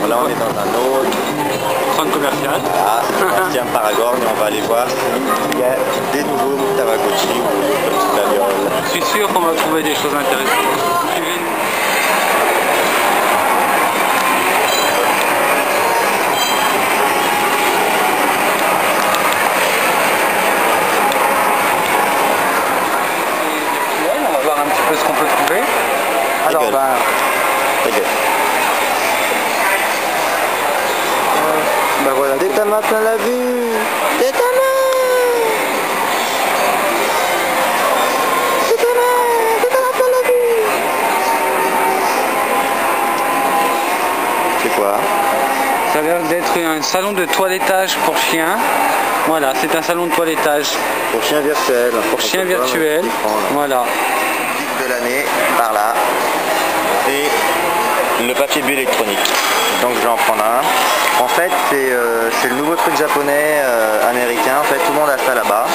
là on est dans un autre centre commercial. Ah, Sébastien Paragorn, et on va aller voir s'il y a des nouveaux Tamagotchi ou des petites babioles. Je suis sûr qu'on va trouver des choses intéressantes. Suivez-nous. On va voir un petit peu ce qu'on peut trouver. Alors, Ta gueule. Bah voilà. Des tamas plein la vue. Des tamas. Des tamas plein la vue. C'est quoi? Ça a l'air d'être un salon de toilettage pour chiens. Voilà, c'est un salon de toilettage Pour chien virtuel. pour chiens virtuels. Voilà. Guide de l'année, par là. Et le papier bulle électronique. Donc je vais en prendre un. En fait, c'est le nouveau truc japonais américain. En fait, tout le monde a ça là-bas.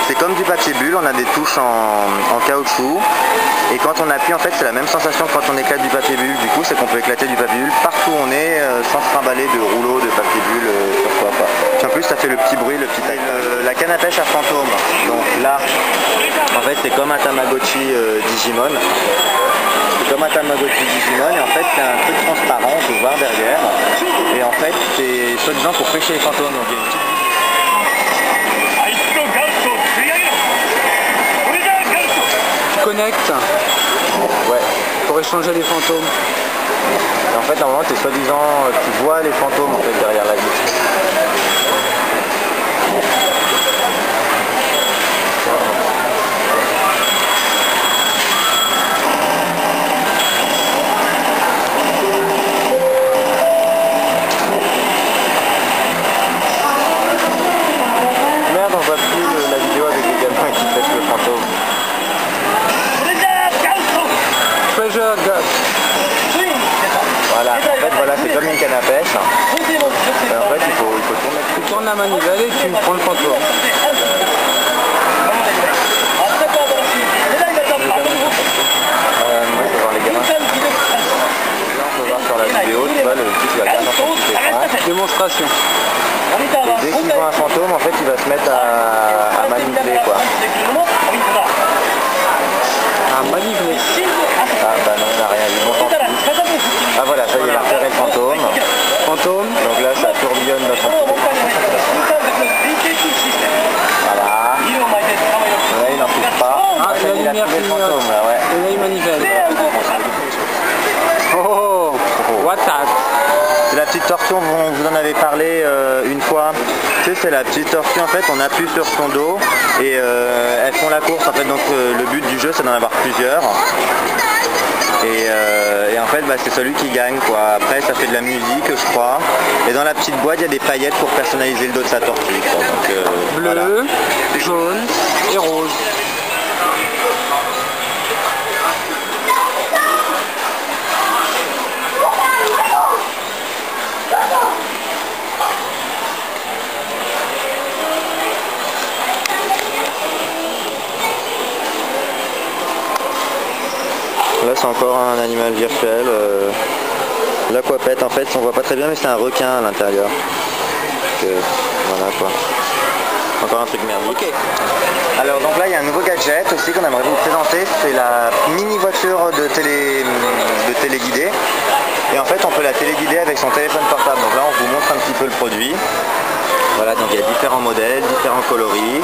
C'est comme du papier bulle, on a des touches en caoutchouc. Et quand on appuie, en fait, c'est la même sensation que quand on éclate du papier bulle. Du coup, c'est qu'on peut éclater du papier bulle partout où on est, sans se trimballer de rouleaux de papier bulle sur soi. Puis en plus, ça fait le petit bruit, le petit tac. La canne à pêche à fantôme. Donc là, en fait, c'est comme un Tamagotchi Digimon. C'est comme un Tamagotchi Digimon, et en fait, c'est un truc transparent, on peut voir derrière. Et en fait, c'est soi-disant pour pêcher les fantômes. Donc, il y a une petite... Tu connectes Ouais. pour échanger les fantômes. Et en fait, normalement, c'est soi-disant, tu vois les fantômes en fait derrière la vitre. Merde, on voit plus la vidéo avec les gamins qui pêchent le fantôme. Treasure God. Voilà, en fait, voilà, c'est comme une canne à pêche. Et en fait, il faut tourner. Tu tournes la manivelle et tu prends le fantôme. Moi, je vais voir les gamins. Là, on peut voir sur la vidéo, tu vois, le petit qui va bien dans son petit écran. Démonstration. Et dès qu'il voit un fantôme, en fait, il va se mettre à manipuler, quoi. Un maniveler. Ah, bah non, il n'a rien vu. Bon, tant pis. Ah, voilà, ça y est, il a repéré le fantôme. Fantôme. Donc là, ça tourbillonne dans son petit écran. Voilà. Là, il n'en trouve pas. Ah, Ça y est, il a lumière trouvé le clignote. fantôme, là, ouais. Et là, il manivelle. Oh, what that? C'est la petite tortue, on vous en avait parlé une fois. Tu sais, c'est la petite tortue, en fait, on appuie sur son dos et elles font la course. En fait, donc le but du jeu, c'est d'en avoir plusieurs. Et en fait, bah, c'est celui qui gagne, quoi. Après, ça fait de la musique, je crois. Et dans la petite boîte, il y a des paillettes pour personnaliser le dos de sa tortue, quoi. Donc, Bleu, voilà. jaune et rose. Là, c'est encore un animal virtuel. L'aquapet, en fait, on voit pas très bien, mais c'est un requin à l'intérieur. Voilà, quoi. Encore un truc merdique. Ok. Alors, donc là, il y a un nouveau gadget aussi qu'on aimerait vous présenter. C'est la mini voiture de téléguidée. Et en fait, on peut la téléguider avec son téléphone portable. Donc là, on vous montre un petit peu le produit. Voilà, donc il y a différents modèles, différents coloris.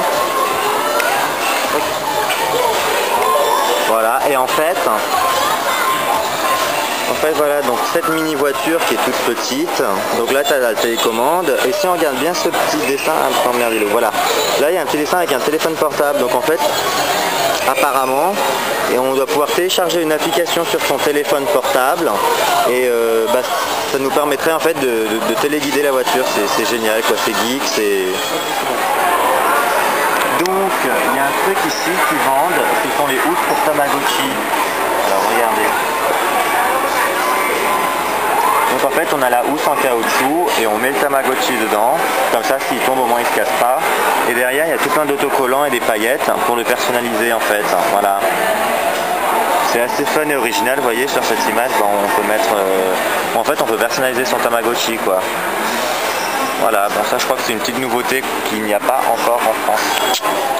Voilà, et en fait, voilà, donc cette mini voiture qui est toute petite, donc là tu as la télécommande, et si on regarde bien ce petit dessin, voilà, là il y a un petit dessin avec un téléphone portable, donc en fait, apparemment, et on doit pouvoir télécharger une application sur son téléphone portable, et bah, ça nous permettrait en fait de téléguider la voiture, c'est génial, quoi, c'est geek, c'est... Donc, il y a un truc ici qui vendent, ce sont les housses pour Tamagotchi. Alors, regardez. Donc, en fait, on a la housse en caoutchouc et on met le Tamagotchi dedans. Comme ça, s'il tombe, au moins, il ne se casse pas. Et derrière, il y a tout plein d'autocollants et des paillettes pour le personnaliser, en fait. Voilà. C'est assez fun et original, vous voyez, sur cette image, on peut mettre En fait, on peut personnaliser son Tamagotchi, quoi. Voilà, bon ça je crois que c'est une petite nouveauté qu'il n'y a pas encore en France.